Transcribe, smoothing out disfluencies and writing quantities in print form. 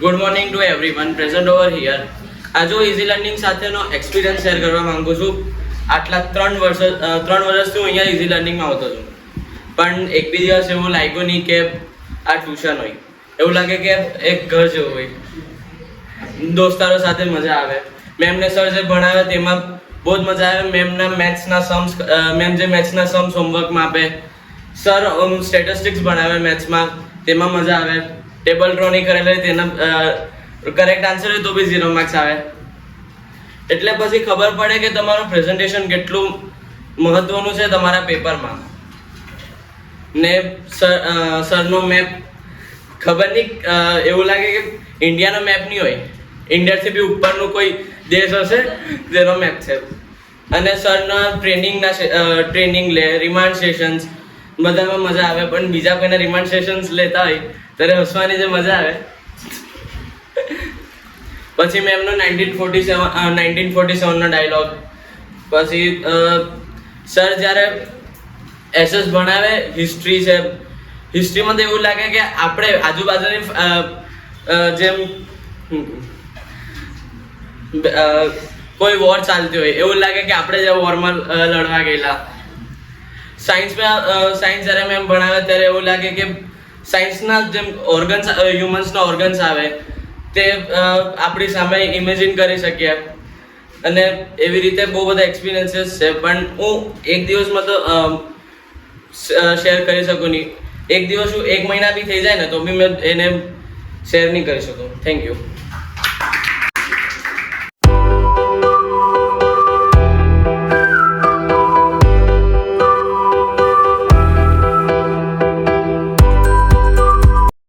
Good morning to everyone present over here. આજે હું easy learning સાથેનો એક્સપિરિયન્સ શેર કરવા માંગુ છું. આટલા 3 વર્ષથી હું અહીંયા ઇઝી લર્નિંગમાં આવતો છું, પણ એક બી દિવસ એવું લાગ્યું નહીં કે આ ટ્યુશન હોય. એવું લાગે કે એક ઘર જેવું હોય. દોસ્તારો સાથે મજા આવે. મેમને સર જે ભણાવે તેમાં બહુ જ મજા આવે. મેમ જે મેથ્સના સમ્સ હોમવર્કમાં આપે, સર સ્ટેટિસ્ટિક્સ ભણાવે મેથ્સમાં, તેમાં મજા આવે. ટેબલ ડ્રો નહીં કરેલા તેના કરેક્ટ આન્સર હોય તો બી 0 માર્ક્સ આવે. એટલે પછી ખબર પડે કે તમારું પ્રેઝન્ટેશન કેટલું મહત્વનું છે તમારા પેપરમાં. ને સરનો મેપ ખબર નહીં, એવું લાગે કે ઇન્ડિયાનો મેપ નહીં હોય, ઇન્ડિયાથી બી ઉપરનું કોઈ દેશ હશે જેનો મેપ છે. અને સરના ટ્રેનિંગ લે, રિમાન્ડ સેશન્સ બધામાં મજા આવે. પણ બીજા કોઈના રિમાન્ડ સેશન્સ લેતા હોય ત્યારે હસવાની જે મજા આવે. પછી મેં એમનો 1947 નો ડાયલોગ. પછી સર જ્યારે એસએસ ભણાવે, હિસ્ટ્રી છે, હિસ્ટ્રીમાં તો એવું લાગે કે આપણે આજુબાજુની જેમ કોઈ વોર ચાલતી હોય એવું લાગે કે આપણે જે વોરમાં લડવા ગયેલા. સાયન્સ જ્યારે મેમ ભણાવે ત્યારે એવું લાગે કે સાયન્સના જેમ ઓર્ગન્સ, હ્યુમન્સના ઓર્ગન્સ આવે તે આપણી સામે ઇમેજિન કરી શકીએ. અને એવી રીતે બહુ બધા એક્સપિરિયન્સીસ છે, પણ હું એક દિવસમાં તો શેર કરી શકું નહીં. એક દિવસ હું 1 મહિના બી થઈ જાય ને તો બી મેં એને શેર નહીં કરી શકું. Thank you.